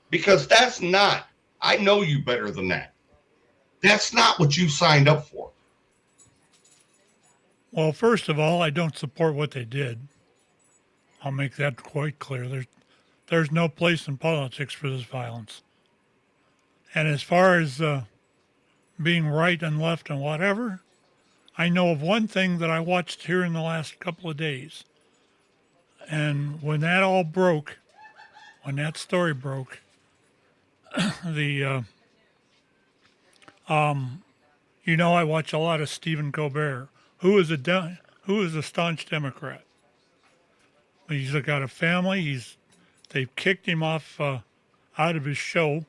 because that's not, I know you better than that. That's not what you signed up for. Well, first of all, I don't support what they did. I'll make that quite clear. There's no place in politics for this violence. And as far as being right and left and whatever, I know of one thing that I watched here in the last couple of days. And when that all broke, when that story broke, the I watch a lot of Stephen Colbert, who is a staunch Democrat. He's got a family. They've kicked him off out of his show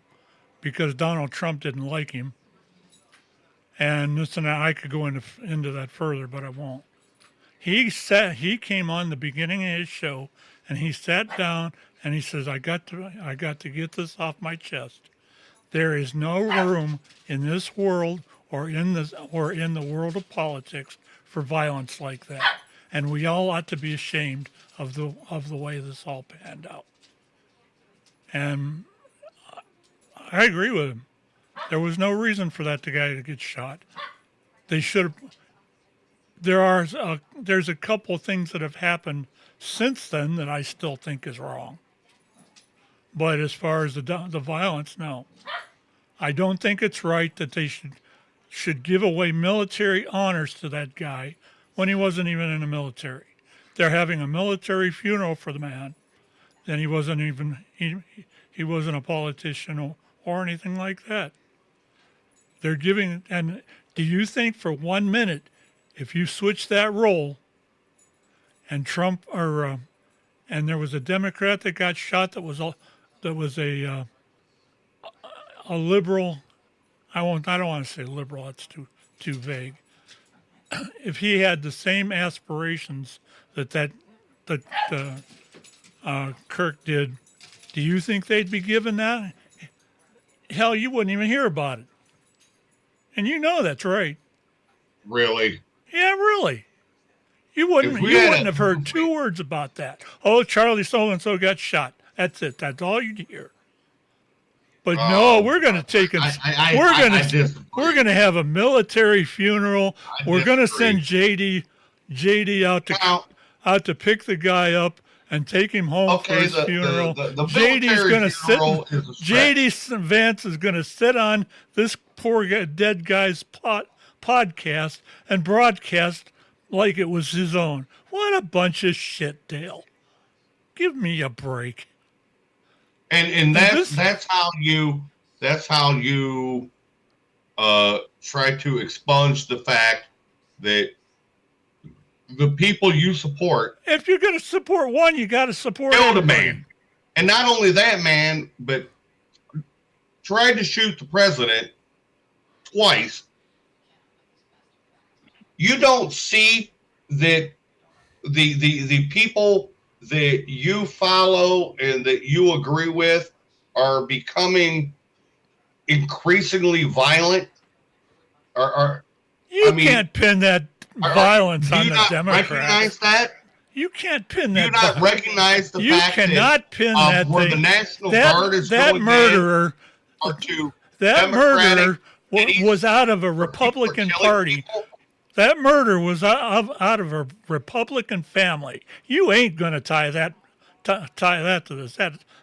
because Donald Trump didn't like him. And listen, I could go into that further, but I won't. He came on the beginning of his show, and he sat down and he says, "I got to get this off my chest. There is no room in this world or in the world of politics for violence like that, and we all ought to be ashamed of the way this all panned out." And I agree with him. There was no reason for that guy to get shot. They should have. There's a couple of things that have happened since then that I still think is wrong. But as far as the violence, no. I don't think it's right that they should give away military honors to that guy when he wasn't even in the military. They're having a military funeral for the man, and he wasn't a politician or anything like that. They're giving, and do you think for 1 minute, if you switch that role, and Trump and there was a Democrat that got shot that was a liberal, I don't want to say liberal, that's too vague. If he had the same aspirations that Kirk did, do you think they'd be given that? Hell, you wouldn't even hear about it. And you know that's right. Really? Yeah, really. You wouldn't have heard two words about that. Oh, Charlie so-and-so got shot. That's it. That's all you'd hear. But no, we're going to take him. We're going to have a military funeral. We're going to send JD out to pick the guy up and take him home for his funeral. JD's going to sit. JD Vance is going to sit on this poor dead guy's podcast and broadcast like it was his own. What a bunch of shit, Dale. Give me a break. And that's how you try to expunge the fact that the people you support. If you're going to support one, you got to support a man. And not only that, man, but tried to shoot the president twice. You don't see that the people that you follow and that you agree with are becoming increasingly violent? Can't pin that violence on the Democrats. Do you not recognize that? You can't pin that. Do you not recognize the fact that you cannot pin that where thing. The National Guard is that going murderer, that murderer was out of a Republican Party. People? That murder was out of a Republican family. You ain't going to tie that to this.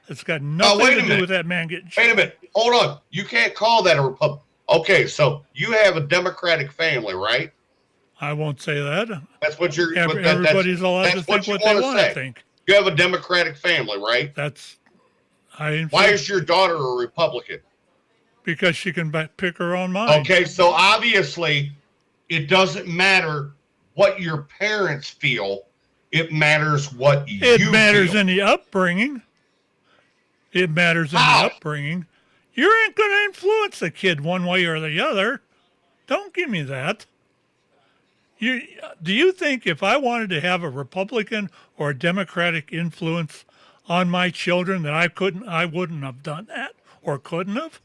It's got nothing to do with that man getting shot. Wait a minute. Hold on. You can't call that a Republican. Okay, so you have a Democratic family, right? I won't say that. That's what you're. Everybody's allowed to think what they want to think. You have a Democratic family, right? Why is your daughter a Republican? Because she can pick her own mind. Okay, so obviously it doesn't matter what your parents feel. It matters what you feel. It matters in the upbringing. It matters in the upbringing. You ain't going to influence the kid one way or the other. Don't give me that. Do you think if I wanted to have a Republican or a Democratic influence on my children that I wouldn't have done that or couldn't have?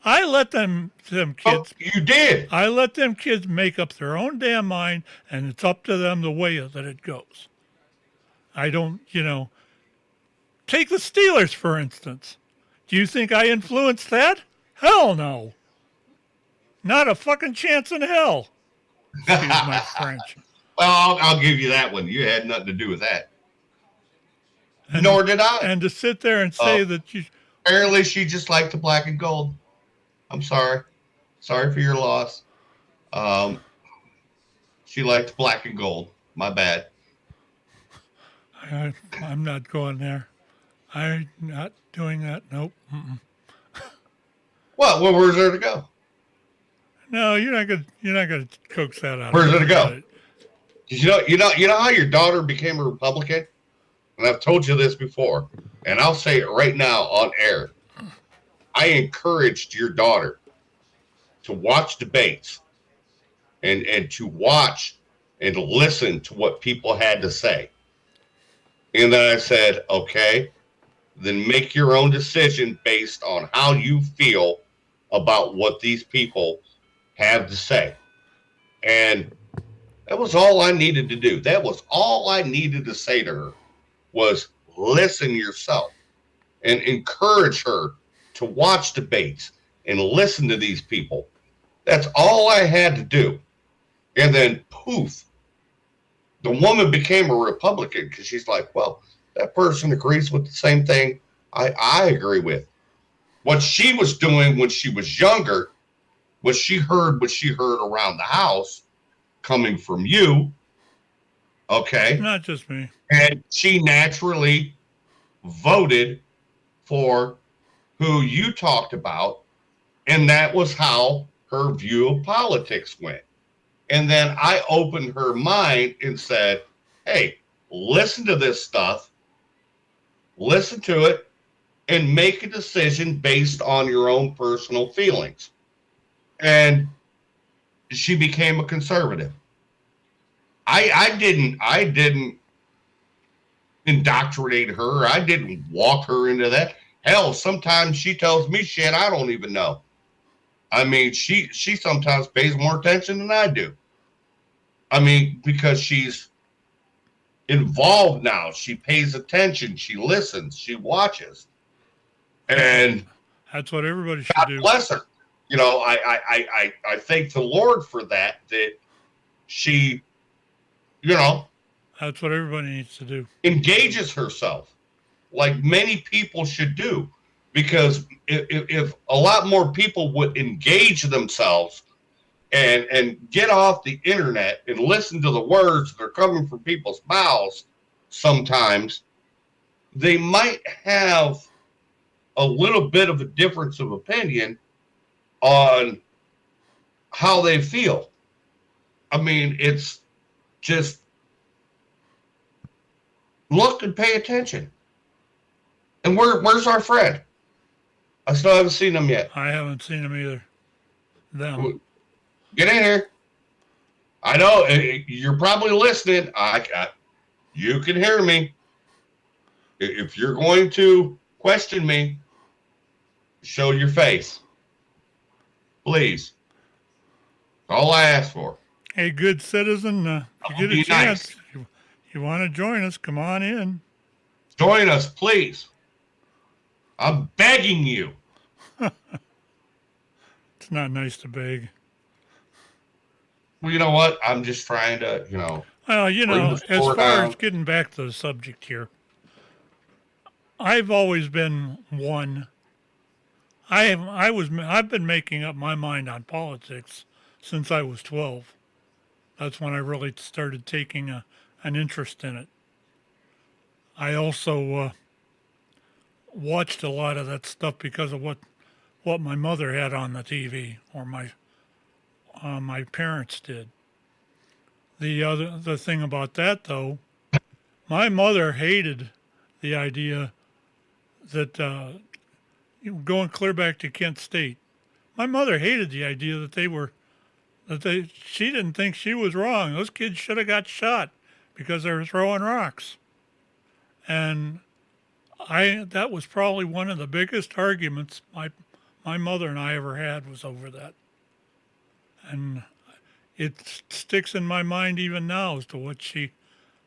I let them kids. Oh, you did. I let them kids make up their own damn mind, and it's up to them the way that it goes. I don't, take the Steelers, for instance. Do you think I influenced that? Hell no. Not a fucking chance in hell. Excuse my French. Well, I'll give you that one. You had nothing to do with that. And, Nor did I. And to sit there and say that you... Apparently, she just liked the black and gold. I'm sorry. Sorry for your loss. She liked black and gold. My bad. I'm not going there. I'm not doing that. Nope. Mm-mm. Well, where's there to go? No, you're not gonna coax that out. Where's there to go? You know how your daughter became a Republican? And I've told you this before, and I'll say it right now on air. I encouraged your daughter to watch debates and to watch and listen to what people had to say. And then I said, okay, then make your own decision based on how you feel about what these people have to say. And that was all I needed to do. That was all I needed to say to her was listen yourself and encourage her to watch debates and listen to these people. That's all I had to do. And then poof, the woman became a Republican because she's like, well, that person agrees with the same thing I agree with. What she was doing when she was younger was she heard what she heard around the house coming from you. Okay. Not just me. And she naturally voted for who you talked about. And that was how her view of politics went. And then I opened her mind and said, hey, listen to this stuff, listen to it, and make a decision based on your own personal feelings. And she became a conservative. I didn't indoctrinate her. I didn't walk her into that. Hell, sometimes she tells me shit I don't even know. I mean, she sometimes pays more attention than I do. I mean, because she's involved now. She pays attention. She listens. She watches. And that's what everybody should do. God bless her. You know, I thank the Lord for that she, you know. That's what everybody needs to do. Engages herself like many people should do. Because if a lot more people would engage themselves and get off the internet and listen to the words that are coming from people's mouths sometimes, they might have a little bit of a difference of opinion on how they feel. I mean, it's just look and pay attention. And where's our friend? I still haven't seen him yet. I haven't seen him either. Them. Get in here. I know you're probably listening. You can hear me. If you're going to question me, show your face. Please. That's all I ask for. Hey, good citizen, if you get a chance, nice. You want to join us, come on in. Join us, please. I'm begging you. It's not nice to beg. Well, you know what? I'm just trying to, Well, as far as getting back to the subject here, I've always been one. I've been making up my mind on politics since I was 12. That's when I really started taking an interest in it. I also watched a lot of that stuff because of what my mother had on the TV, or my parents did. The thing about that, though, my mother hated the idea that going clear back to Kent State, my mother hated the idea that she didn't think she was wrong. Those kids should have got shot because they were throwing rocks. And that was probably one of the biggest arguments my mother and I ever had was over that. And it sticks in my mind even now as to what she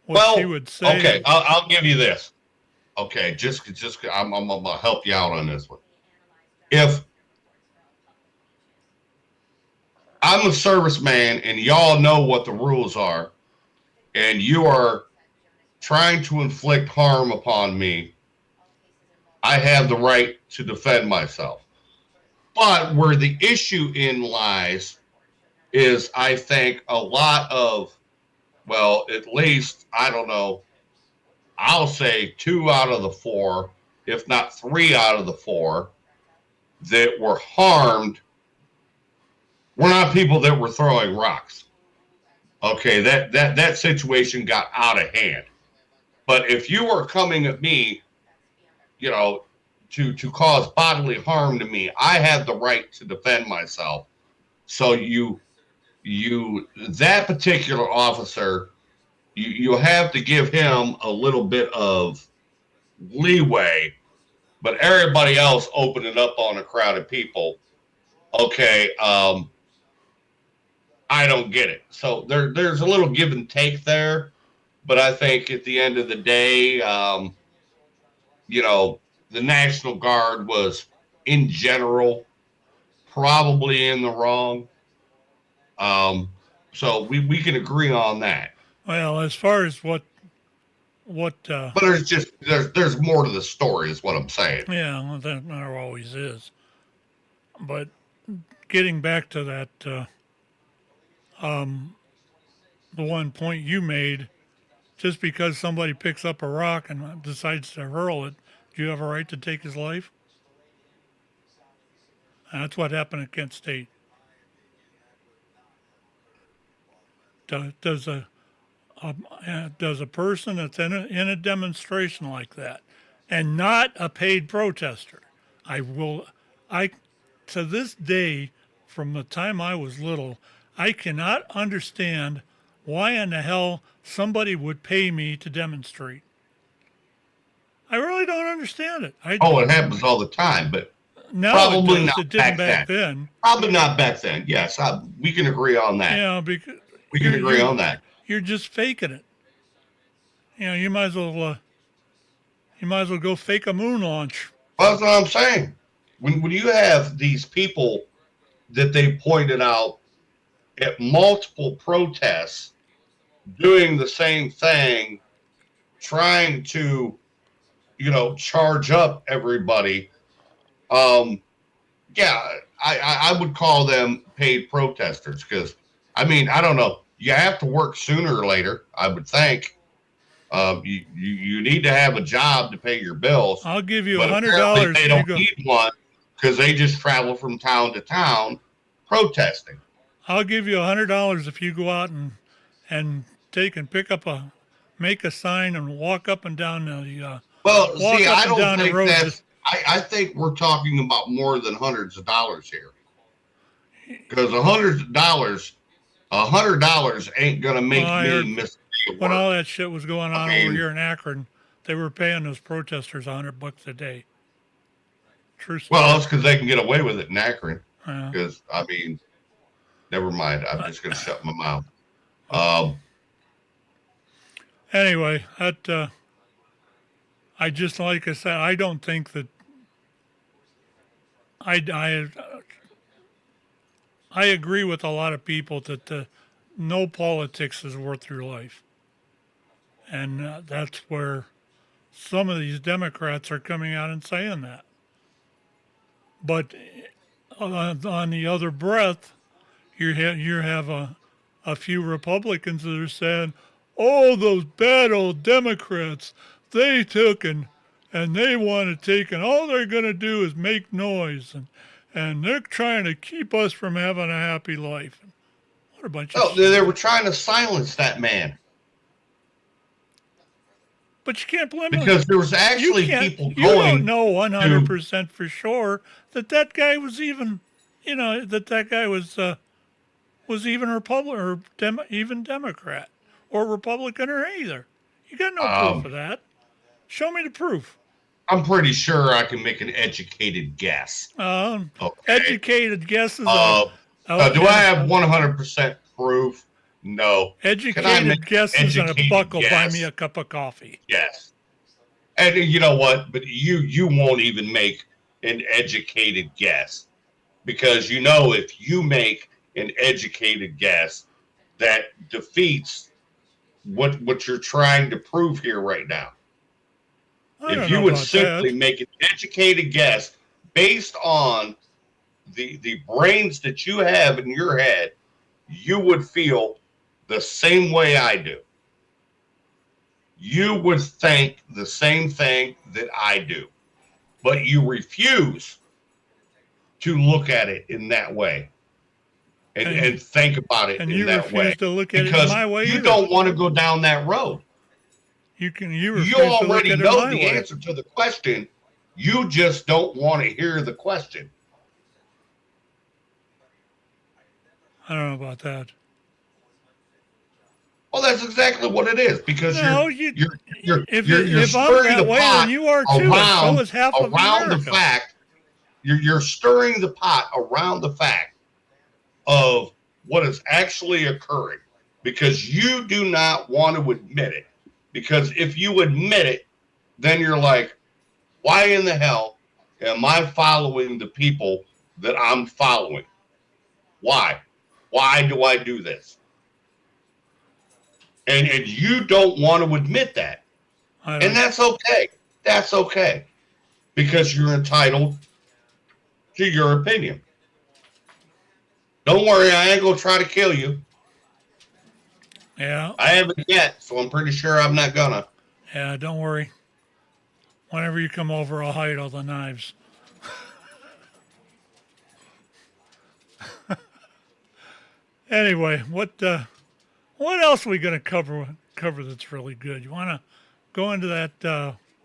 would say. Okay, I'll give you this. Okay, just I'm gonna help you out on this one. if I'm a serviceman and y'all know what the rules are, and you are trying to inflict harm upon me, I have the right to defend myself. But where the issue in lies is, I think a lot of, well, at least, I don't know, I'll say 2 out of the 4, if not 3 out of the 4, that were harmed were not people that were throwing rocks. Okay, that situation got out of hand. But if you were coming at me, you know, to cause bodily harm to me, I have the right to defend myself. So that particular officer, you have to give him a little bit of leeway, but everybody else opening up on a crowd of people, okay, I don't get it. So there's a little give and take there, but I think at the end of the day, the National Guard was in general probably in the wrong. So we can agree on that. Well, as far as what But there's more to the story, is what I'm saying. yeah, well, there always is. But getting back to that, the one point you made, just because somebody picks up a rock and decides to hurl it, do you have a right to take his life? And that's what happened at Kent State. Does a person that's in a demonstration like that, and not a paid protester, I to this day, from the time I was little, I cannot understand why in the hell somebody would pay me to demonstrate. I really don't understand it. It happens all the time, but now probably it not didn't back then. Probably not back then. Yes, we can agree on that. Yeah, because we can agree on that. You're just faking it. You might as well go fake a moon launch. Well, that's what I'm saying. When you have these people that they pointed out at multiple protests doing the same thing, trying to, charge up everybody. I would call them paid protesters because, I don't know. You have to work sooner or later, I would think. You need to have a job to pay your bills. I'll give you $100. They don't need one because they just travel from town to town protesting. I'll give you $100 if you go out and make a sign and walk up and down the. I don't think that's. I think we're talking about more than hundreds of dollars here, because $100 ain't gonna make me miss. When all that shit was going on over here in Akron, they were paying those protesters $100 a day. True story. Well, that's because they can get away with it in Akron. Because never mind. I'm just gonna shut my mouth. Anyway, that. I just, like I said, I don't think that I agree with a lot of people that no politics is worth your life. And that's where some of these Democrats are coming out and saying that. But on the other breath, you have a few Republicans that are saying, oh, those bad old Democrats, they took and they want to take, and all they're going to do is make noise, and they're trying to keep us from having a happy life. What a bunch of shit. They were trying to silence that man. But you can't blame him. Because there was actually people going. You don't know 100% for sure that guy was even, that guy was even Republican or even Democrat or Republican or either. You got no proof of that. Show me the proof. I'm pretty sure I can make an educated guess. Okay. Educated guesses. Do I have 100% proof? No. Educated guesses and a buck will buy me a cup of coffee. Yes. And you know what? But you won't even make an educated guess. Because you know, if you make an educated guess, that defeats what you're trying to prove here right now. I If don't you know would about that. simply make an educated guess based on the brains that you have in your head, you would feel the same way I do. You would think the same thing that I do, but you refuse to look at it in that way and think about it And in you that way refuse to look at it because my way you either. don't want to go down that road. You You refuse to look already at it know my the way. answer to the question. You just don't want to hear the question. I don't know about that. Well, that's exactly what it is because No, you're if I'm stirring that the way, then pot you are too, and so is half of around the America. fact. You're stirring the pot around the fact of what is actually occurring because you do not want to admit it. Because if you admit it, then you're like, why in the hell am I following the people that I'm following? Why? Why do I do this? And you don't want to admit that. And that's okay. That's okay. Because you're entitled to your opinion. Don't worry, I ain't gonna try to kill you. Yeah. I haven't yet, so I'm pretty sure I'm not gonna. Yeah, don't worry. Whenever you come over, I'll hide all the knives. Anyway, what else are we gonna cover that's really good? You wanna go into that?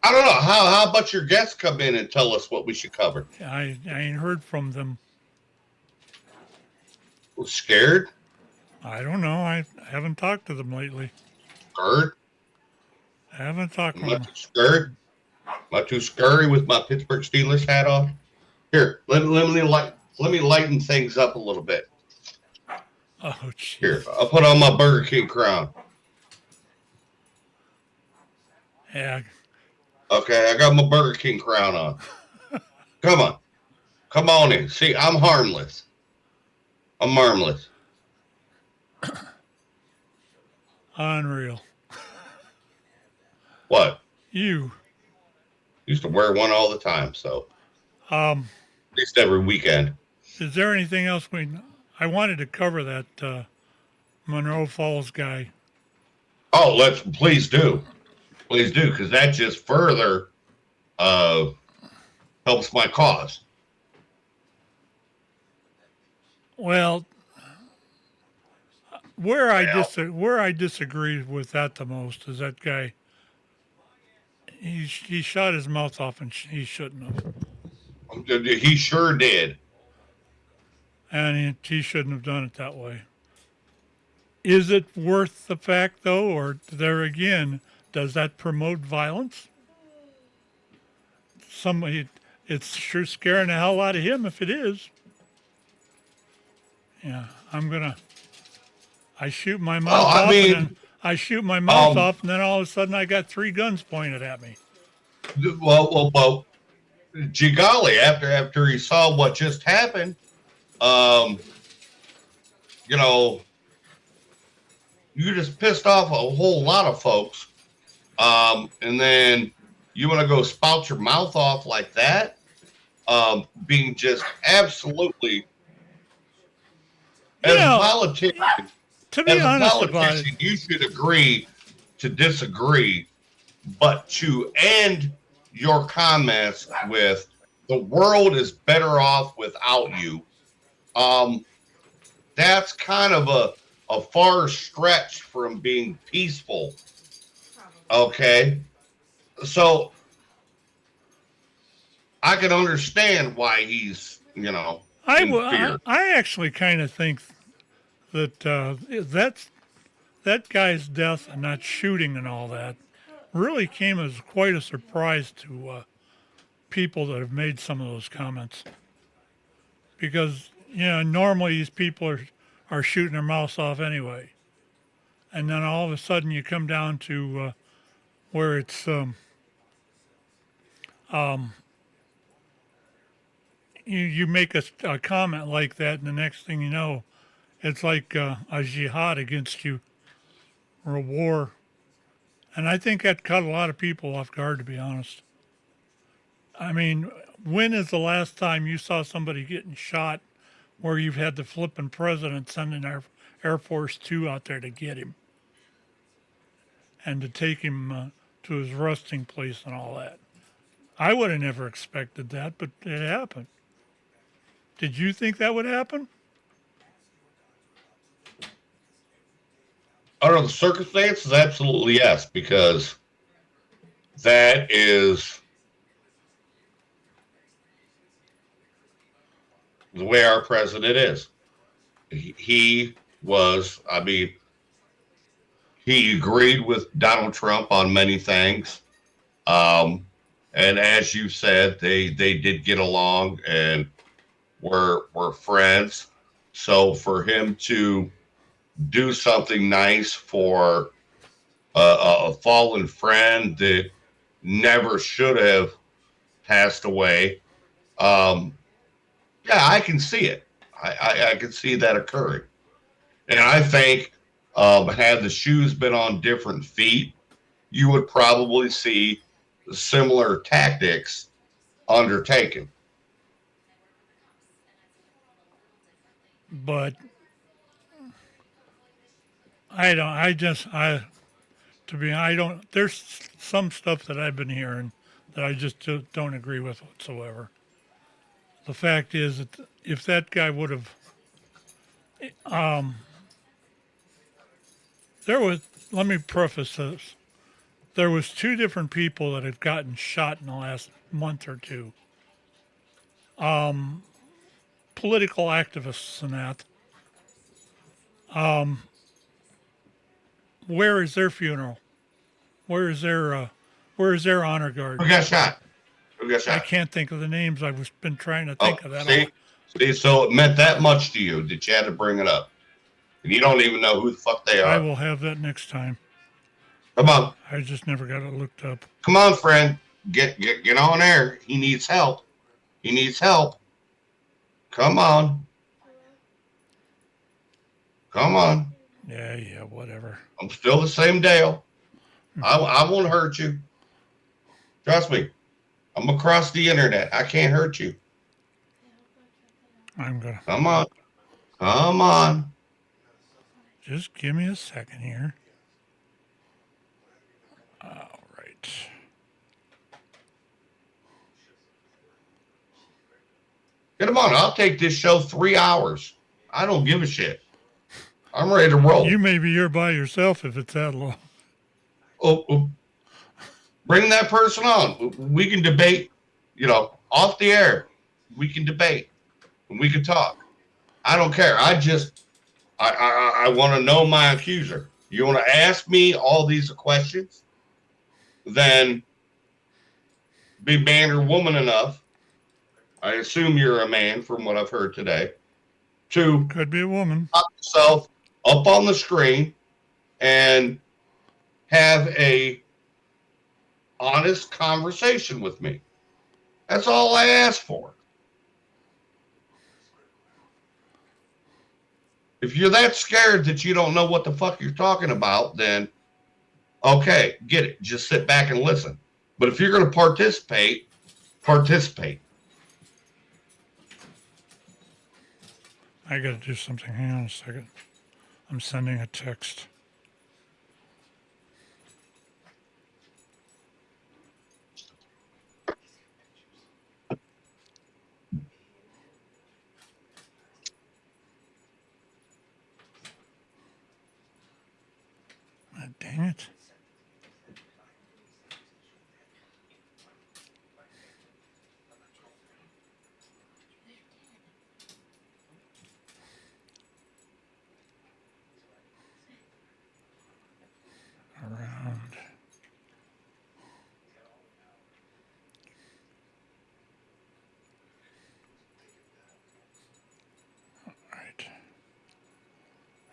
I don't know. How about your guests come in and tell us what we should cover? I ain't heard from them. We're scared? I don't know. I haven't talked to them lately. Scared? I haven't talked to Am I them. too scared? Am I too scary with my Pittsburgh Steelers hat on? Here, let me lighten things up a little bit. Oh, jeez. Here, I'll put on my Burger King crown. Yeah. Okay, I got my Burger King crown on. Come on. Come on in. See, I'm harmless. I'm harmless. Unreal. What? You. Used to wear one all the time, so At least every weekend. Is there anything else I wanted to cover that Monroe Falls guy. Oh, please do, because that just further helps my cause. Well, where I disagree with that the most is that guy. He shot his mouth off and he shouldn't have. He sure did. And he shouldn't have done it that way. Is it worth the fact, though, or there again, does that promote violence? It's sure scaring the hell out of him if it is. Yeah, I shoot my mouth off, and then I shoot my mouth off, and then all of a sudden I got 3 guns pointed at me. Well, gee golly, after he saw what just happened, you just pissed off a whole lot of folks, and then you want to go spout your mouth off like that, being just absolutely as a politician. To be honest about it, you should agree to disagree, but to end your comments with "the world is better off without you," that's kind of a far stretch from being peaceful. Okay, so I can understand why he's in fear. I actually kind of think that that guy's death and not shooting and all that really came as quite a surprise to people that have made some of those comments, because normally these people are shooting their mouths off anyway, and then all of a sudden you come down to where it's you make a comment like that, and the next thing you know, it's like a jihad against you or a war. And I think that caught a lot of people off guard, to be honest. I mean, when is the last time you saw somebody getting shot where you've had the flipping president sending Air Force Two out there to get him and to take him to his resting place and all that? I would have never expected that, but it happened. Did you think that would happen? Under the circumstances, absolutely yes, because that is the way our president is. He was, I mean, he agreed with Donald Trump on many things. And as you said, they did get along and were friends. So for him to do something nice for a fallen friend that never should have passed away, yeah, I can see it. I can see that occurring. And I think had the shoes been on different feet, you would probably see similar tactics undertaken. But I don't. I don't. There's some stuff that I've been hearing that I just don't agree with whatsoever. The fact is that if that guy would have, there was. Let me preface this. There was two different people that have gotten shot in the last month or two. Political activists and that. Where is their funeral? Where is their honor guard? Who got shot? Who got I shot? can't think of the names. I've been trying to think of that. See, so it meant that much to you that you had to bring it up. And you don't even know who the fuck they are. I will have that next time. Come on. I just never got it looked up. Come on, friend. Get on there. He needs help. He needs help. Come on. Come on. Yeah, whatever. I'm still the same Dale. I won't hurt you. Trust me. I'm across the internet. I can't hurt you. I'm gonna. Come on. Come on. Just give me a second here. All right. Get him on. I'll take this show 3 hours. I don't give a shit. I'm ready to roll. You may be here by yourself if it's that long. Oh, bring that person on. We can debate, off the air. We can debate. We can talk. I don't care. I want to know my accuser. You want to ask me all these questions? Then be man or woman enough. I assume you're a man from what I've heard today. To could be a woman. Pop yourself up on the screen and have a honest conversation with me. That's all I ask for. If you're that scared that you don't know what the fuck you're talking about, then okay, get it. Just sit back and listen. But if you're going to participate. I got to do something. Hang on a second. I'm sending a text. Dang it. Around. All right.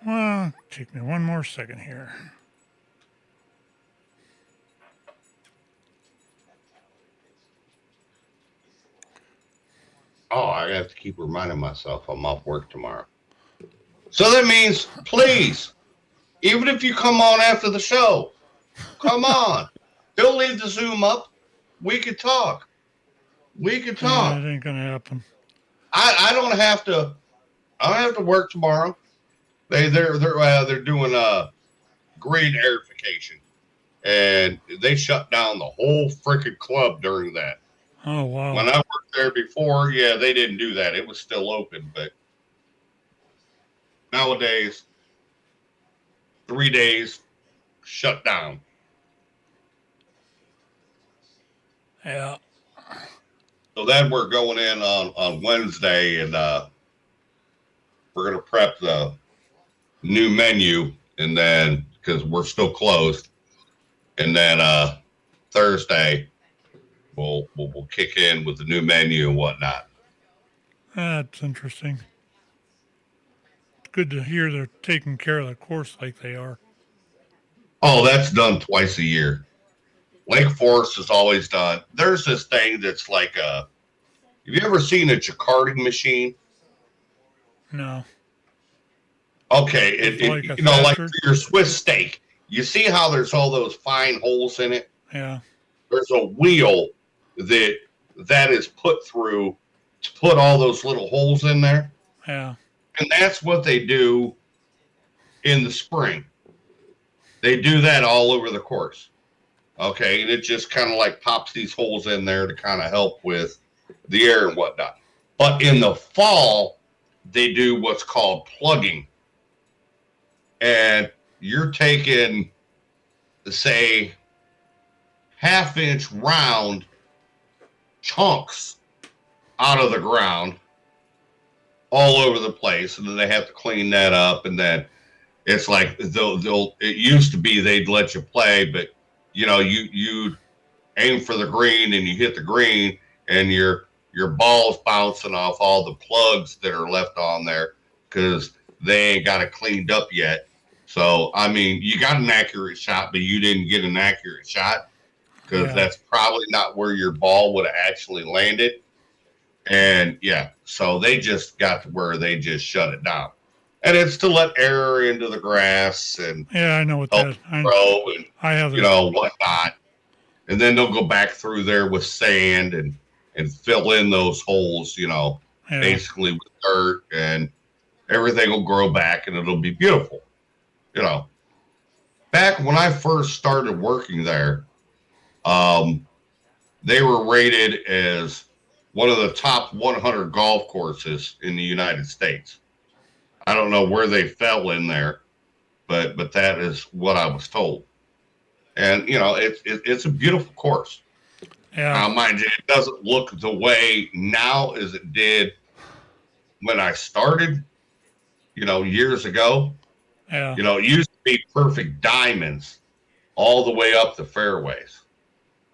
Well, take me one more second here. Oh, I have to keep reminding myself I'm off work tomorrow. So that means, please, even if you come on after the show, come on. Don't leave the Zoom up. We could talk. We could Yeah, talk. it ain't gonna happen. I don't have to. I don't have to work tomorrow. They're doing green airification, and they shut down the whole freaking club during that. Oh wow. When I worked there before, yeah, they didn't do that. It was still open, but nowadays, 3 days shut down. Yeah. So then we're going in on Wednesday, and we're gonna prep the new menu, and then because we're still closed, and then Thursday we'll kick in with the new menu and whatnot. That's interesting. It's good to hear they're taking care of the course like they are. Oh, that's done twice a year. Lake Forest is always done. There's this thing that's like a. Have you ever seen a jacquarding machine? No. Okay, It's like a like thatcher? your Swiss steak. You see how there's all those fine holes in it? Yeah. There's a wheel that is put through to put all those little holes in there. Yeah. And that's what they do in the spring. They do that all over the course. Okay, and it just kind of like pops these holes in there to kind of help with the air and whatnot. But in the fall, they do what's called plugging. And you're taking, say, half-inch round chunks out of the ground all over the place, and then they have to clean that up, and then it's like it used to be they'd let you play, but you aim for the green and you hit the green, and your ball's bouncing off all the plugs that are left on there because they ain't got it cleaned up yet. So I mean, you got an accurate shot, but you didn't get an accurate shot because that's probably not where your ball would have actually landed. And yeah, so they just got to where they just shut it down. And it's to let air into the grass and I know what that grow and I have whatnot. And then they'll go back through there with sand and fill in those holes, basically with dirt, and everything will grow back and it'll be beautiful. Back when I first started working there, they were rated as one of the top 100 golf courses in the United States. I don't know where they fell in there, but that is what I was told. And it's a beautiful course. Yeah. Now, mind you, it doesn't look the way now as it did when I started, years ago. Yeah. It used to be perfect diamonds all the way up the fairways.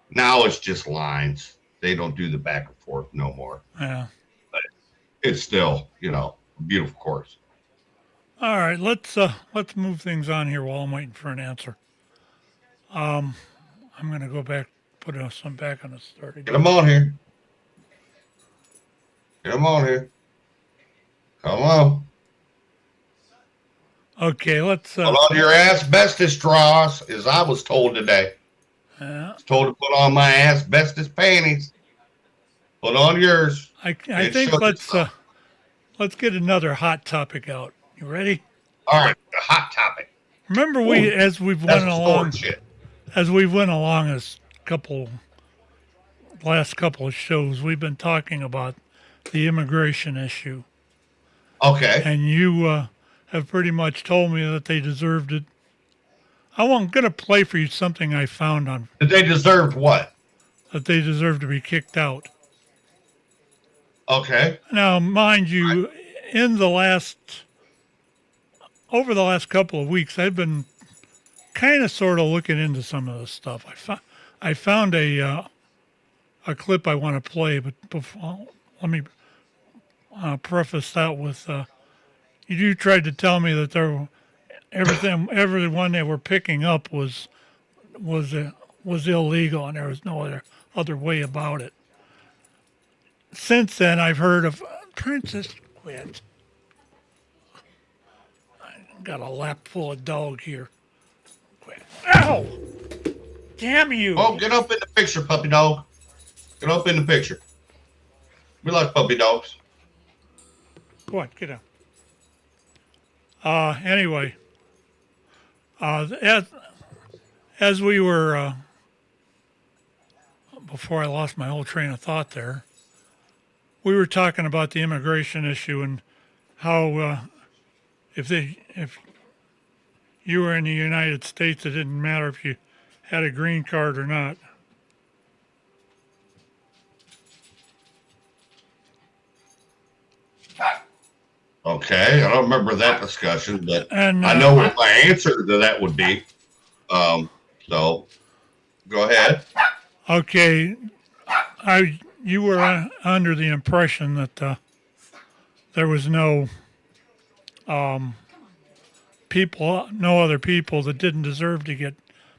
Now it's just lines. They don't do the back and forth no more. Yeah. But it's still, a beautiful course. All right, let's move things on here while I'm waiting for an answer. I'm gonna go back, put some back on the start again. Get them on here. Get them on here. Come on. Okay, let's. Put on your asbestos draws, as I was told today. Yeah. I was told to put on my asbestos panties. Put on yours. I think let's get another hot topic out. You ready? All right, the hot topic. Remember as we've went along last couple of shows, we've been talking about the immigration issue. Okay. And you have pretty much told me that they deserved it. I'm going to play for you something I found on. That they deserved what? That they deserve to be kicked out. Okay. Now, mind you, over the last couple of weeks, I've been kind of sort of looking into some of this stuff. I found a clip I want to play, but before, let me preface that with you tried to tell me that everyone they were picking up was illegal, and there was no other way about it. since then, I've heard of Princess Quit. I got a lap full of dog here. Quit. Ow! Damn you! Oh, get up in the picture, puppy dog. Get up in the picture. We like puppy dogs. Go on, get out. Anyway, as we were, before I lost my whole train of thought there, we were talking about the immigration issue and how if you were in the United States, it didn't matter if you had a green card or not. Okay, I don't remember that discussion, but And I know what my answer to that would be. So go ahead. Okay, you were under the impression that there was no no other people that didn't deserve to get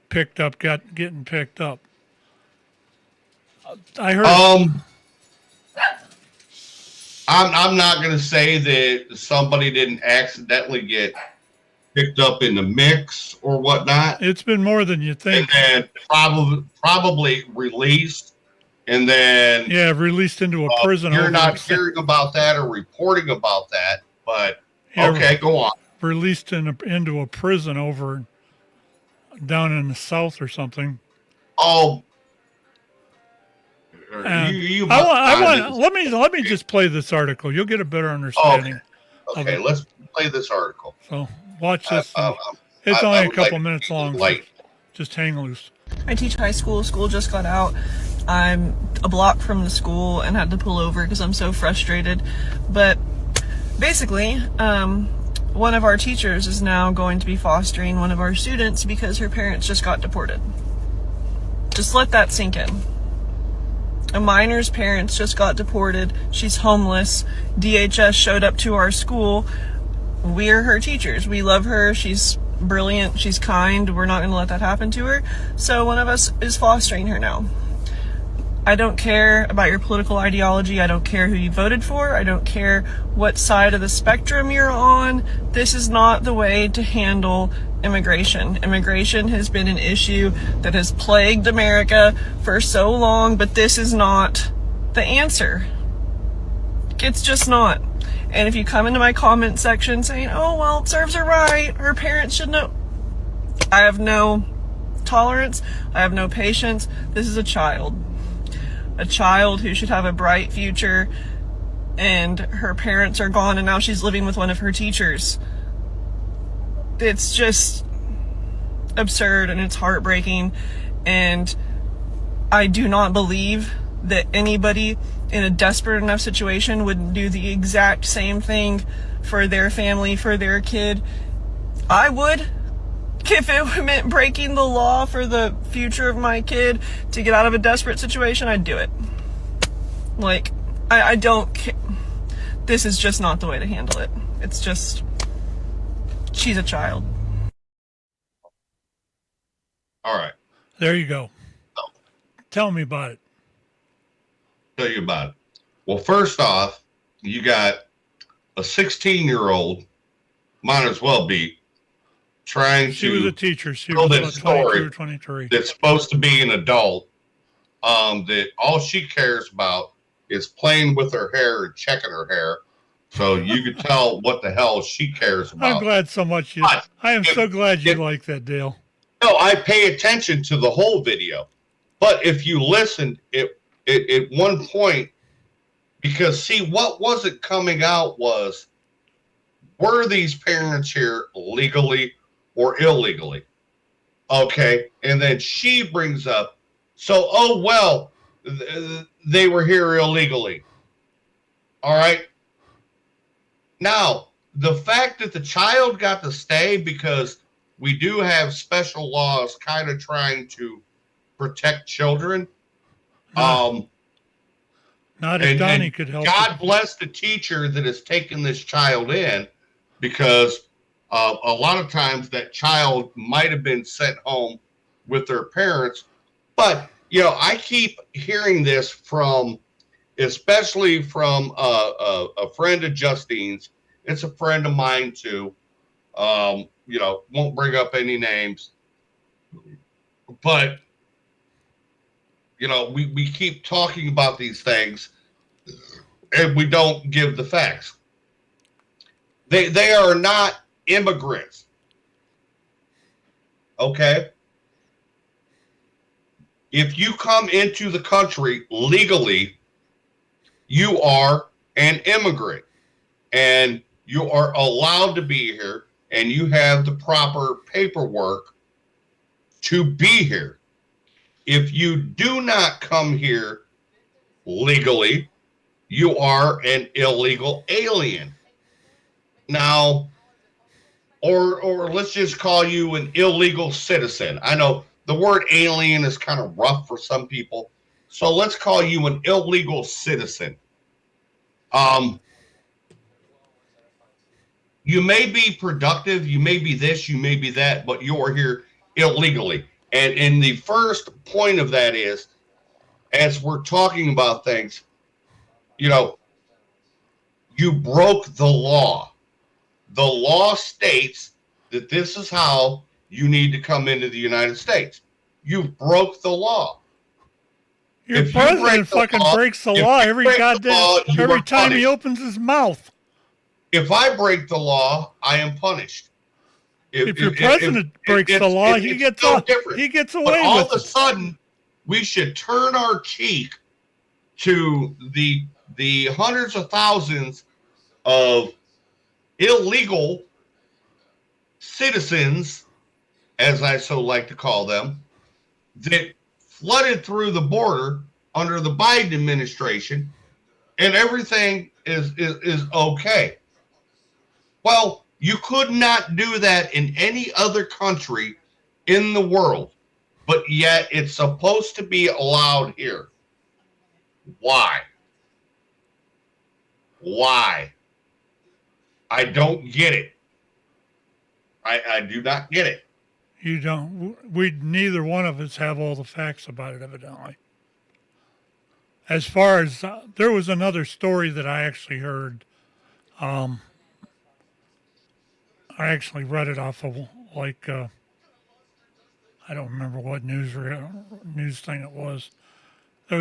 picked up, getting picked up. I heard. I'm not going to say that somebody didn't accidentally get picked up in the mix or whatnot, It's been more than you and think. then probably released, and then Yeah, released into a prison. you're over not in- hearing about that or reporting about that. But Yeah, okay, go on. Released into a prison over down in the south or something. Oh, And you I must want. not Let me just play this article. You'll get a better understanding. Okay, let's play this article. So watch this. I It's I only a would couple like minutes to long. So enlighten. just hang loose. I teach high school. School just got out. I'm a block from the school and had to pull over because I'm so frustrated. But basically, one of our teachers is now going to be fostering one of our students because her parents just got deported. Just let that sink in. A minor's parents just got deported. She's homeless. DHS showed up to our school. We're her teachers. We love her. She's brilliant. She's kind. We're not going to let that happen to her. So one of us is fostering her now. I don't care about your political ideology. I don't care who you voted for. I don't care what side of the spectrum you're on. This is not the way to handle immigration. Immigration has been an issue that has plagued America for so long, but this is not the answer. It's just not. And if you come into my comment section saying, oh, well, serves her right, her parents should know, I have no tolerance. I have no patience. This is a child who should have a bright future, and her parents are gone and now she's living with one of her teachers. It's just absurd and it's heartbreaking, and I do not believe that anybody in a desperate enough situation would do the exact same thing for their family, for their kid. I would. If it meant breaking the law for the future of my kid to get out of a desperate situation, I'd do it. Like, I don't care. This is just not the way to handle it. It's just, she's a child. All right. There you go. Tell me about it. Tell you about it. Well, first off, you got a 16-year-old, might as well be, trying She was a to teacher. She tell was this about 22 story or 23. that's supposed to be an adult, that all she cares about is playing with her hair and checking her hair. So you could tell what the hell she cares about. I'm glad so much. But I am so glad you if- like that, Dale. No, I pay attention to the whole video. But if you listen, it at one point, because see, what wasn't coming out was, were these parents here legally or illegally? Okay. And then she brings up, so, oh, well, they were here illegally. All right. Now, the fact that the child got to stay, because we do have special laws kind of trying to protect children. Not if Donnie could help. God bless the teacher that has taken this child in, because a lot of times that child might have been sent home with their parents. But, you know, I keep hearing this from especially from a friend of Justine's. It's a friend of mine too. Won't bring up any names, but we keep talking about these things and we don't give the facts. They are not immigrants. Okay? If you come into the country legally, you are an immigrant and you are allowed to be here and you have the proper paperwork to be here. If you do not come here legally, you are an illegal alien. Now, or let's just call you an illegal citizen. I know the word alien is kind of rough for some people, so let's call you an illegal citizen. You may be productive, you may be this, you may be that, but you are here illegally. And the first point of that is, as we're talking about things, you broke the law. The law states that this is how you need to come into the United States. You broke the law. Your president fucking breaks the law every time he opens his mouth. If I break the law, I am punished. If your president breaks the law, he gets away with it. All of a sudden, we should turn our cheek to the hundreds of thousands of illegal citizens, as I so like to call them, that flooded through the border under the Biden administration, and everything is okay. Well, you could not do that in any other country in the world, but yet it's supposed to be allowed here. Why? Why? I don't get it. I do not get it. You don't. Neither one of us have all the facts about it, evidently. As far as there was another story that I actually heard. I actually read it off of I don't remember what news thing it was. There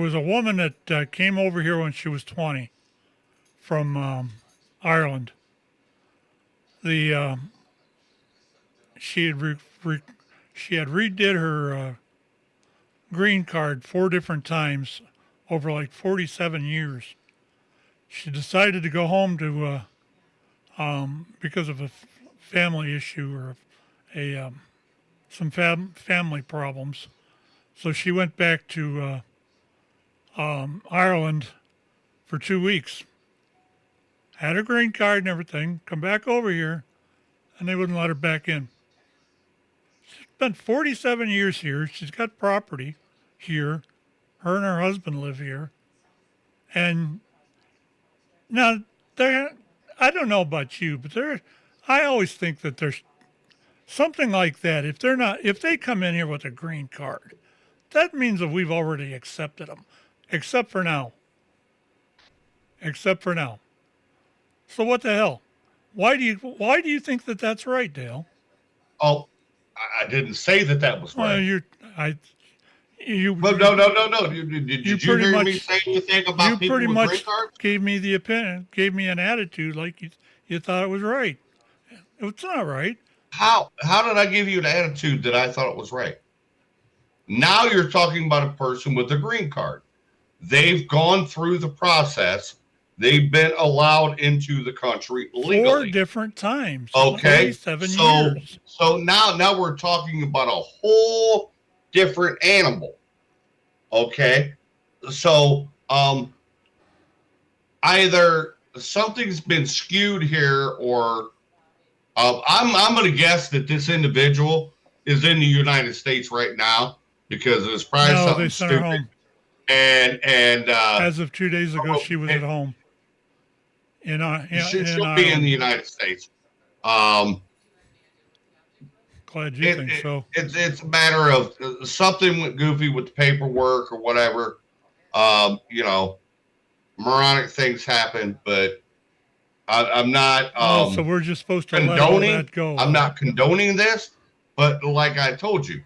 was a woman that came over here when she was 20 from Ireland. She had redid her green card 4 different times over like 47 years. She decided to go home to because of a family issue or some family problems. So she went back to Ireland for 2 weeks. Had her green card and everything, come back over here, and they wouldn't let her back in. She spent 47 years here. She's got property here. Her and her husband live here. And now, I don't know about you, but I always think that there's something like that. If they come in here with a green card, that means that we've already accepted them, except for now. So what the hell? Why do you think that that's right, Dale? Oh, I didn't say that was right. No. Did you hear me say anything about people with green cards? Gave me the opinion, gave me an attitude like you thought it was right. It's not right. How did I give you an attitude that I thought it was right? Now you're talking about a person with a green card. They've gone through the process. They've been allowed into the country legally 4 different times. Okay, 7 years. So now we're talking about a whole different animal. Okay, so either something's been skewed here, or I'm going to guess that this individual is in the United States right now because it's probably something stupid. Her home. And as of 2 days ago, she was at home. She'll be in the United States. Glad you think so. It's a matter of something went goofy with the paperwork or whatever. You know, moronic things happen, but I'm not So we're just supposed to let all condoning. that go. I'm not condoning this, but like I told you,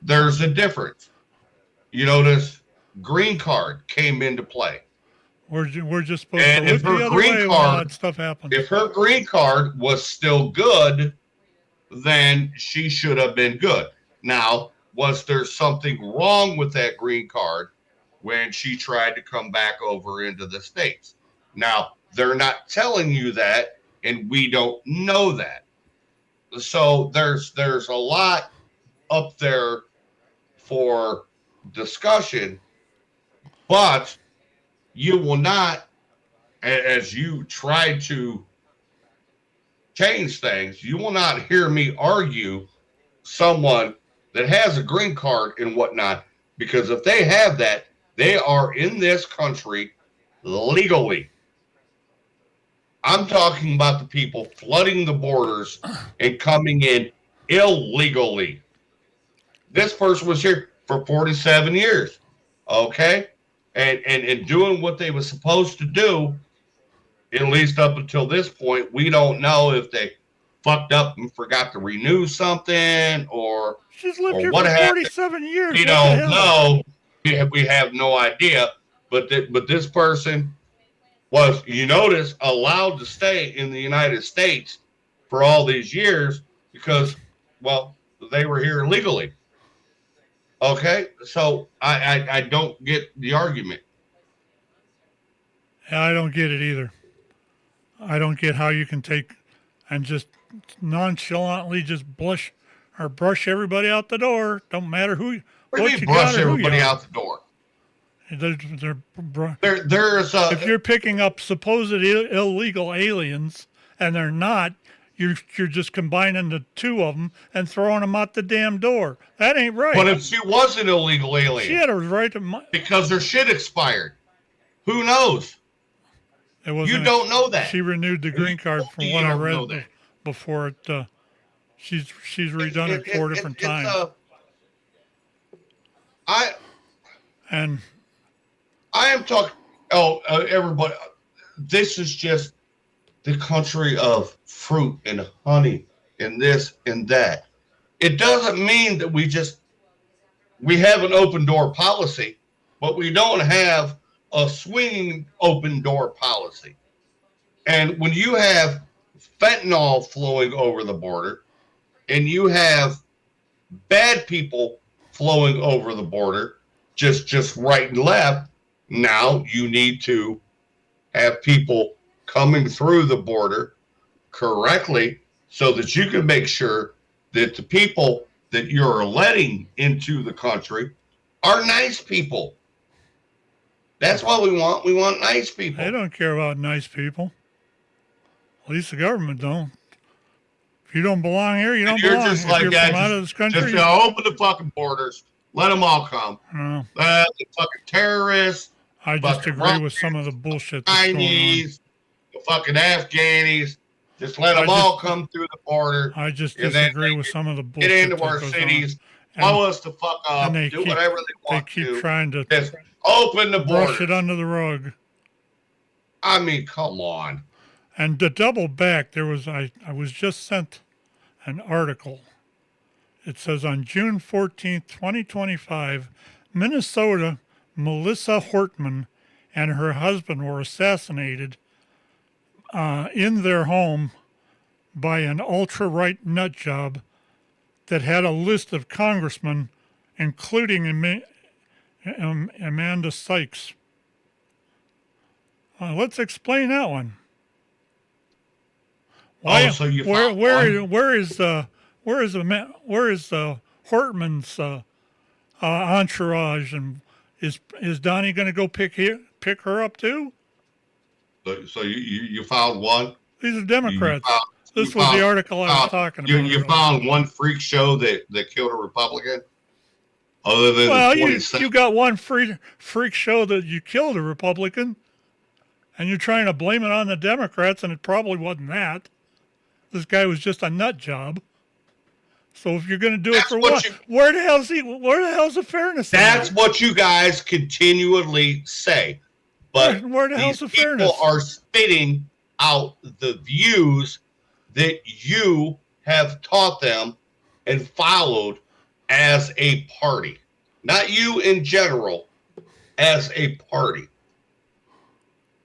there's a difference. You notice green card came into play. We're just supposed And to if look her the other green way when all card, that stuff happens. if her green card was still good, then she should have been good. Now, was there something wrong with that green card when she tried to come back over into the States? Now, they're not telling you that, and we don't know that. So there's a lot up there for discussion, but you will not, as you try to change things, you will not hear me argue someone that has a green card and whatnot, because if they have that, they are in this country legally. I'm talking about the people flooding the borders and coming in illegally. This person was here for 47 years, okay? And doing what they were supposed to do, at least up until this point. We don't know if they fucked up and forgot to renew something She's lived or here what for happened. 47 years. We What the don't hell? know. We have no idea. But this person was, you notice, allowed to stay in the United States for all these years because, well, they were here illegally. Okay, so I don't get the argument. I don't get it either. I don't get how you can take and just nonchalantly just brush everybody out the door. Don't matter who What do what you you mean brush got or who everybody you are. out the door? There's If you're picking up supposed illegal aliens and they're not, you're just combining the two of them and throwing them out the damn door. That ain't right. But if she was an illegal alien, She had a right to. because her shit expired, who knows? You don't know that. She renewed the green card from what I read before it. She's redone it 4 different times. I am talking. Oh, everybody! This is just the country of fruit and honey and this and that. It doesn't mean that we have an open door policy, but we don't have a swinging open door policy. And when you have fentanyl flowing over the border and you have bad people flowing over the border, just right and left, now you need to have people coming through the border correctly so that you can make sure that the people that you're letting into the country are nice people. That's what we want. We want nice people. They don't care about nice people. At least the government don't. If you don't belong here, you don't belong. Just if like you're that, from out of this country, just open the fucking borders. Let them all come. No. The fucking terrorists. I just agree with some of the bullshit that's Chinese, the fucking Afghanis. Just let them all come through the border. I just disagree with some of the bullshit. Get into our cities, blow us the fuck up, do whatever they want to. They keep trying to just open the border. Brush it under the rug. I mean, come on. And to double back, I was just sent an article. It says on June 14th, 2025, Minnesota Melissa Hortman and her husband were assassinated in their home by an ultra-right nut job that had a list of congressmen, including Amanda Sykes. Let's explain that one. Why, so you where is Hortman's entourage, and is Donnie going to go pick her up too? So you found one? These are Democrats. This was the article I was talking about. You found one freak show that killed a Republican? Other than you got one freak show that you killed a Republican, and you're trying to blame it on the Democrats, and it probably wasn't that. This guy was just a nut job. So if you're going to do it That's for what what? you- Where the hell's the fairness? in That's that? what you guys continually say. But Where the hell's these the people fairness? are spitting out the views that you have taught them and followed as a party. Not you in general, as a party.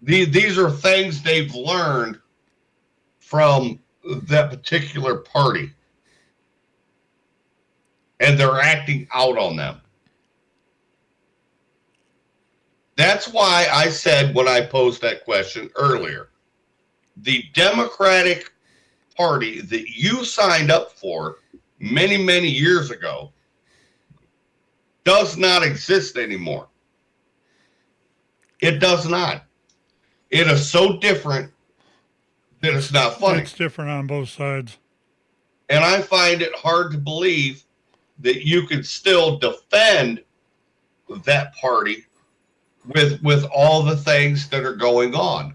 These are things they've learned from that particular party. And they're acting out on them. That's why I said when I posed that question earlier, the Democratic Party that you signed up for many, many years ago does not exist anymore. It does not. It is so different that it's not funny. It's different on both sides. And I find it hard to believe that you could still defend that party with all the things that are going on.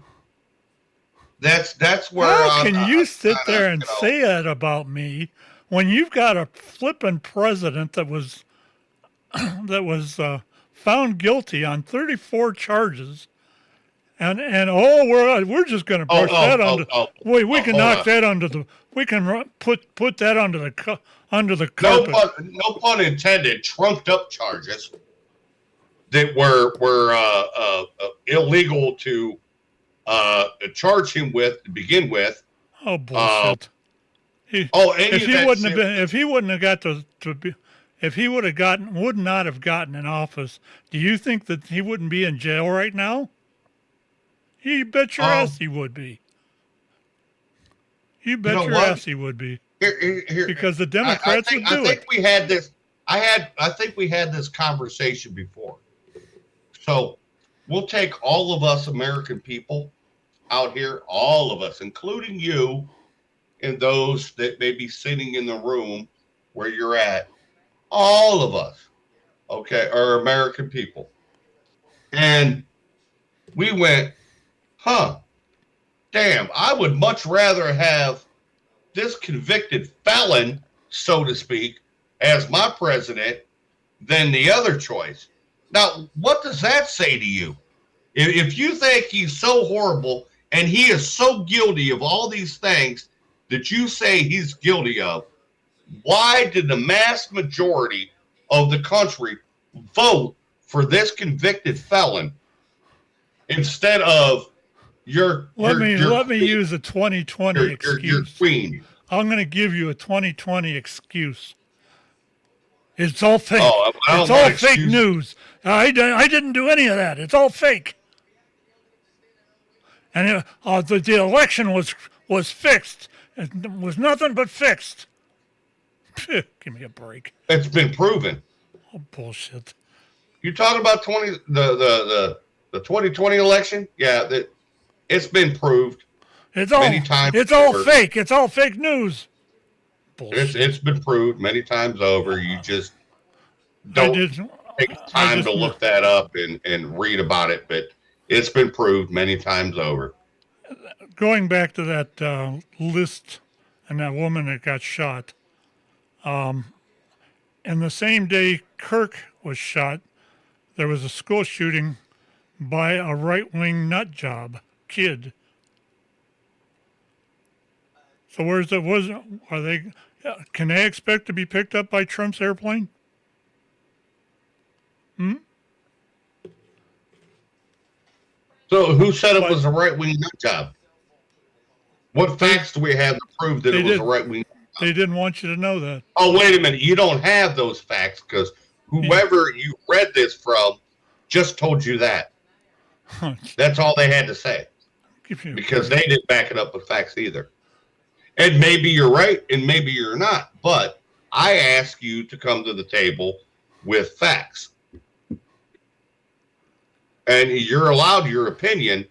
That's where How can you sit there and say that about me when you've got a flippin' president that was found guilty on 34 charges, and we're just going to brush that under. We can knock that under the. We can put that under the carpet. No pun intended. Trumped up charges that were illegal to charge him with to begin with. Oh bullshit! If he would not have gotten in office, do you think that he wouldn't be in jail right now? You bet your ass he would be. You bet your ass he would be. Here, because the Democrats would do it. I think we had this. I think we had this conversation before. So we'll take all of us American people out here, all of us, including you and those that may be sitting in the room where you're at, all of us, okay, are American people. And we went, damn, I would much rather have this convicted felon, so to speak, as my president than the other choice. Now, what does that say to you? If you think he's so horrible and he is so guilty of all these things that you say he's guilty of, why did the mass majority of the country vote for this convicted felon instead of let me use a 2020 excuse. Your queen. I'm going to give you a 2020 excuse. It's all fake. It's all fake news. I didn't do any of that. It's all fake. And the election was fixed. It was nothing but fixed. Give me a break. It's been proven. Oh bullshit! You talking about the 2020 election? Yeah, it's been proved. It's all many times. It's all fake. It's all fake news. Bullshit. It's been proved many times over. You just don't take time to look that up and read about it, but it's been proved many times over. Going back to that list and that woman that got shot, and the same day Kirk was shot, there was a school shooting by a right-wing nut job kid. So can they expect to be picked up by Trump's airplane? So who said it was a right-wing nut job? What facts do we have to prove that it was a right-wing nut job? They didn't want you to know that. Oh, wait a minute. You don't have those facts because whoever you read this from just told you that. That's all they had to say. Because they didn't back it up with facts either. And maybe you're right and maybe you're not. But I ask you to come to the table with facts. And you're allowed your opinion,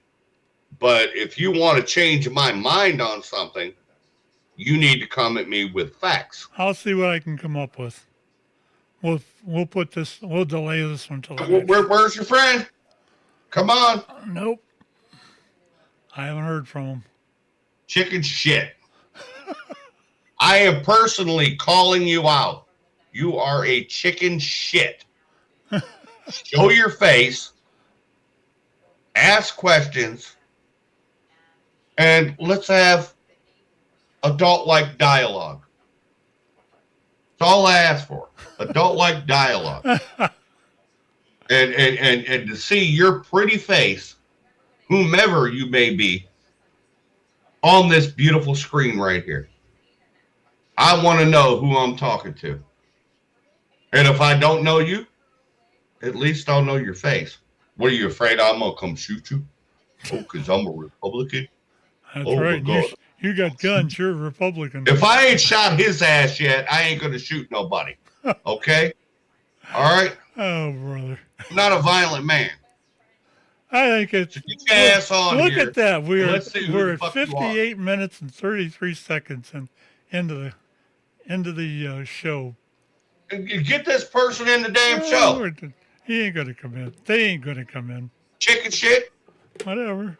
but if you want to change my mind on something, you need to come at me with facts. I'll see what I can come up with. We'll delay this until Where's your friend? Come on. Nope. I haven't heard from him. Chicken shit. I am personally calling you out. You are a chicken shit. Show your face, ask questions, and let's have adult-like dialogue. That's all I ask for. Adult-like dialogue. And to see your pretty face, whomever you may be, on this beautiful screen right here. I want to know who I'm talking to. And if I don't know you, at least I'll know your face. What are you afraid I'm going to come shoot you? Oh, because I'm a Republican? That's Oh, right. my God. You got guns. You're a Republican. If I ain't shot his ass yet, I ain't going to shoot nobody. Okay? All right? Oh, brother. I'm not a violent man. I think it's. So get your ass on Look here. at that. We're the at fuck you are. 58 minutes and 33 seconds and into the show. Get this person in the damn show. He ain't gonna come in. They ain't gonna come in. Chicken shit. Whatever.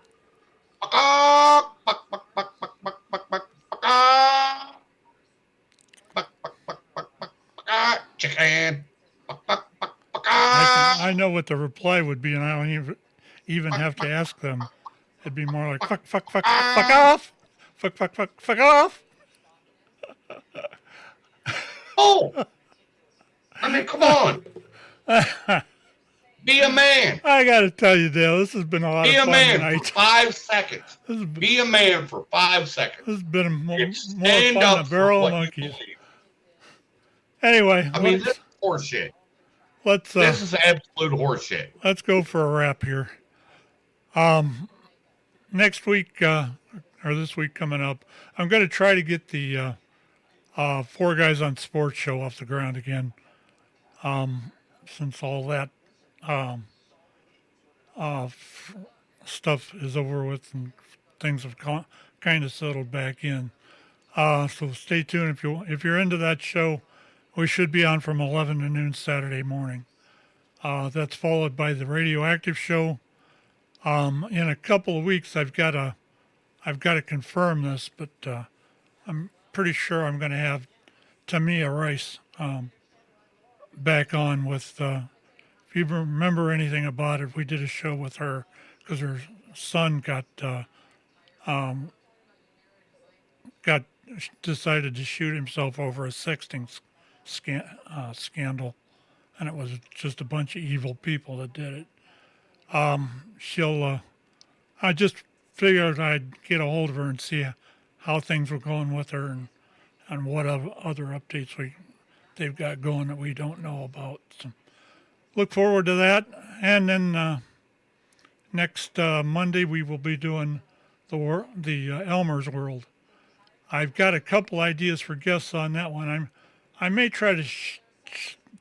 Chicken. I know what the reply would be, and I don't even have to ask them. It'd be more like fuck off, fuck off. Oh, I mean, come on. Be a man. I gotta tell you, Dale, this has been a lot of fun Be a man tonight. for 5 seconds. Be a man for 5 seconds. This has been more fun Stand than a up for barrel of what you monkeys. believe. Anyway, I mean, this is horseshit. This is absolute horseshit. Let's go for a wrap here. Next week, or this week coming up, I'm going to try to get the Four Guys on Sports show off the ground again. Since all that stuff is over with and things have kind of settled back in. So stay tuned if you're into that show. We should be on from 11 to noon Saturday morning. That's followed by the Radioactive show. In a couple of weeks, I've got to confirm this, but I'm pretty sure I'm going to have Tamia Rice back on with. If you remember anything about it, we did a show with her because her son got decided to shoot himself over a sexting scandal, and it was just a bunch of evil people that did it. I just figured I'd get a hold of her and see how things were going with her and what other updates they've got going that we don't know about. So look forward to that. And then next Monday we will be doing the Elmer's World. I've got a couple ideas for guests on that one. I may try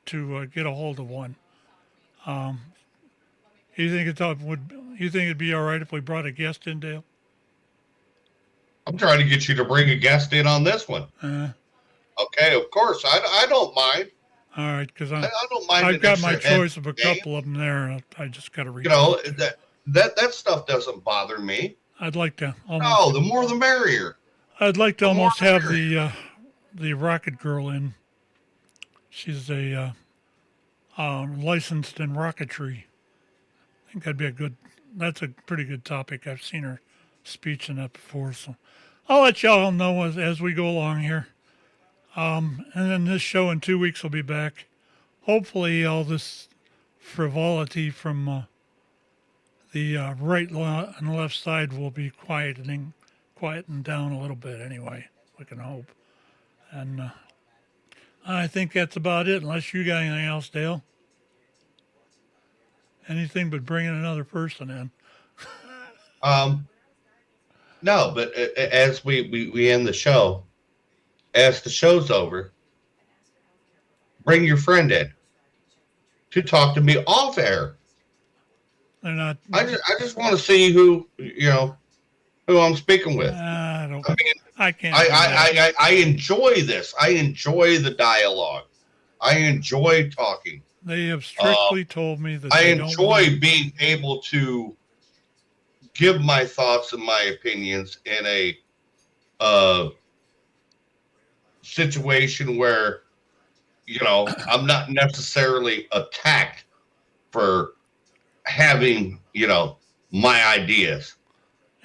to get a hold of one. You think it'd be all right if we brought a guest in, Dale? I'm trying to get you to bring a guest in on this one. Okay, of course. I don't mind. All right, because I don't mind. I've got my choice of a couple of them there. I just got to read. You know, that stuff doesn't bother me. I'd like to. The more the merrier. I'd like to almost have the Rocket Girl in. She's a licensed in rocketry. I think that'd be that's a pretty good topic. I've seen her speech in that before, so I'll let y'all know as we go along here. And then this show in 2 weeks will be back. Hopefully all this frivolity from the right and left side will be quieting down a little bit anyway. We can hope. And I think that's about it, unless you got anything else, Dale. Anything but bringing another person in. No, but as we end the show, as the show's over, bring your friend in to talk to me off air. They're not. I just want to see who I'm speaking with. I can't. I enjoy this. I enjoy the dialogue. I enjoy talking. They have strictly told me that I enjoy being able to give my thoughts and my opinions in a situation where, I'm not necessarily attacked for having, my ideas.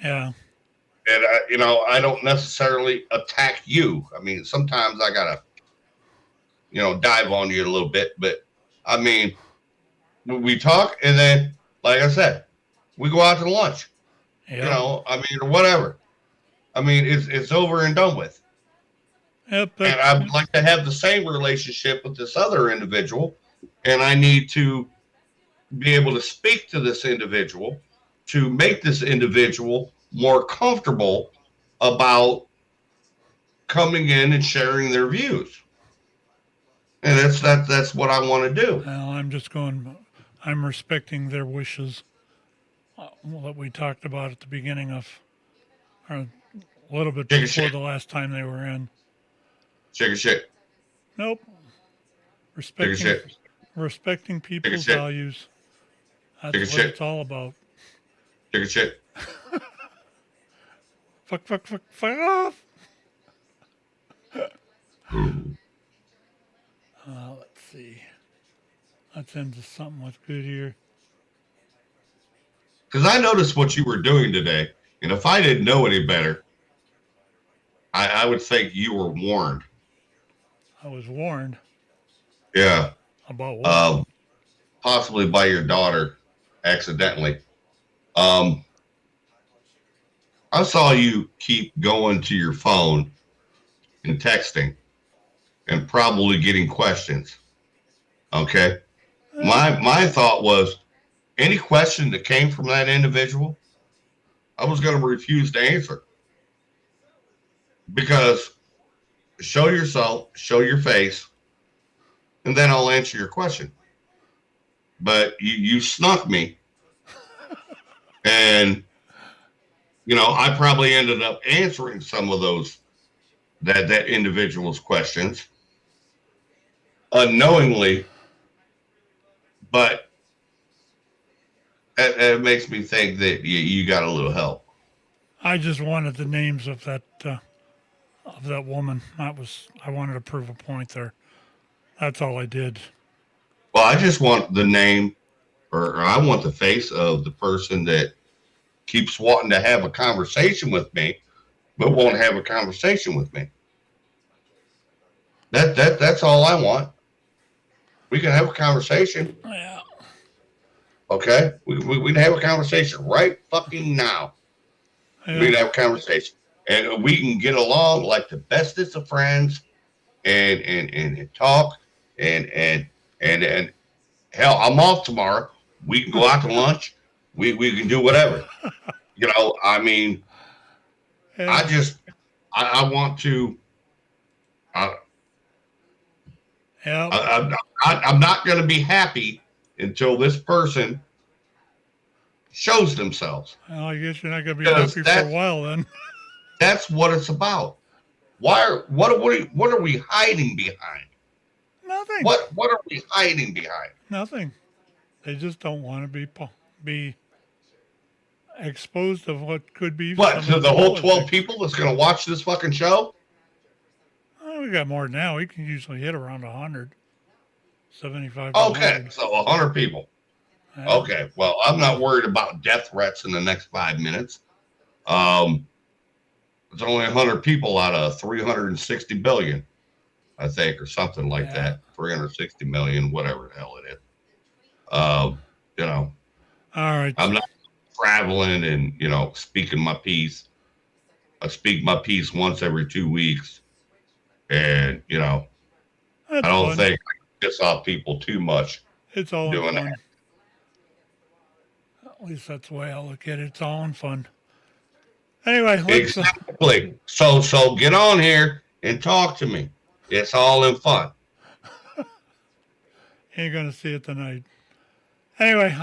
Yeah. And, I don't necessarily attack you. I mean, sometimes I got to, dive on you a little bit. But, I mean, we talk and then, like I said, we go out to lunch, Yep. or whatever. I mean, it's over and done with. Yep. And I would like to have the same relationship with this other individual. And I need to be able to speak to this individual to make this individual more comfortable about coming in and sharing their views. And that's what I want to do. Well, I'm respecting their wishes that we talked about at the beginning of, or a little bit Chicken before shit. the last time they were in. Chicken shit. Nope. Chicken shit. Respecting people's shit. values. That's Chicken what shit. it's all about. Chicken shit. Fuck off. Let's see. Let's end to something with good here. Because I noticed what you were doing today. And if I didn't know any better, I would think you were warned. I was warned. Yeah. About what? Possibly by your daughter, accidentally. I saw you keep going to your phone and texting and probably getting questions. Okay. My thought was any question that came from that individual, I was going to refuse to answer. Because show yourself, show your face, and then I'll answer your question. But you snuck me. And, I probably ended up answering some of those, that individual's questions unknowingly. But it makes me think that you got a little help. I just wanted the names of that woman. I wanted to prove a point there. That's all I did. Well, I just want the name, or I want the face of the person that keeps wanting to have a conversation with me, but won't have a conversation with me. That's all I want. We can have a conversation. Yeah. Okay? We can have a conversation right fucking now. Yeah. We can have a conversation. And we can get along like the bestest of friends and talk and hell, I'm off tomorrow. We can go out to lunch. We can do whatever. I mean, Yeah. I want to. Yeah. I'm not going to be happy until this person shows themselves. Well, I guess you're not going to be happy for a while then. That's what it's about. What are we hiding behind? Nothing. What are we hiding behind? Nothing. They just don't want to be exposed of what could be. What, to the whole 12 people that's going to watch this fucking show? Oh, we got more now. We can usually hit around 100. 75. Okay, 100. so 100 people. Yeah. Okay, well, I'm not worried about death threats in the next 5 minutes. It's only 100 people out of 360 billion, I think, or something like that. 360 million, whatever the hell it is. All right. I'm not traveling and, speaking my piece. I speak my piece once every 2 weeks. And, That's I don't fun. think I can piss off people too much. It's all doing in fun. that. At least that's the way I look at it. It's all in fun. Anyway, let's. Exactly. So get on here and talk to me. It's all in fun. Ain't gonna see it tonight. Anyway,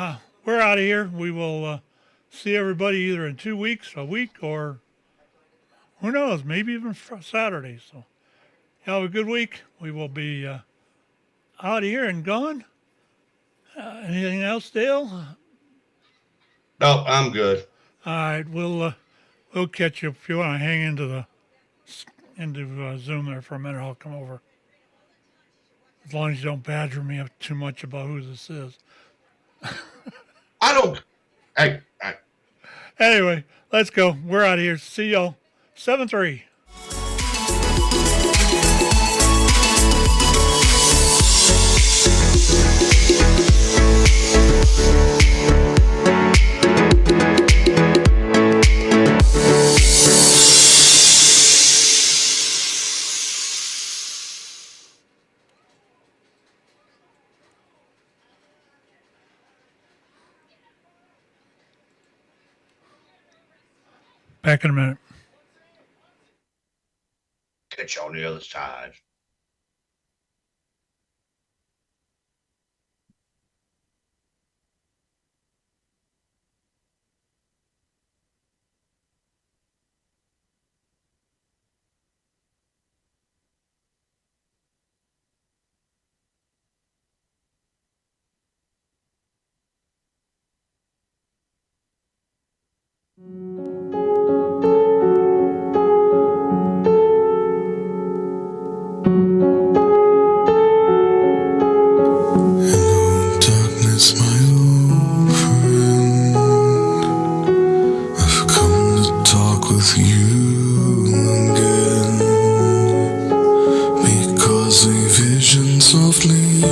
we're out of here. We will see everybody either in 2 weeks, a week, or who knows, maybe even Saturday. So, have a good week. We will be out of here and gone. Anything else, Dale? No, I'm good. All right, we'll catch you if you want to hang into into Zoom there for a minute. I'll come over. As long as you don't badger me up too much about who this is. I don't. Hey, Anyway, let's go. We're out of here. See y'all. 7-3. Back in a minute. catch you on the other side. Hello, darkness, my old friend. I've come to talk with you again, because a vision softly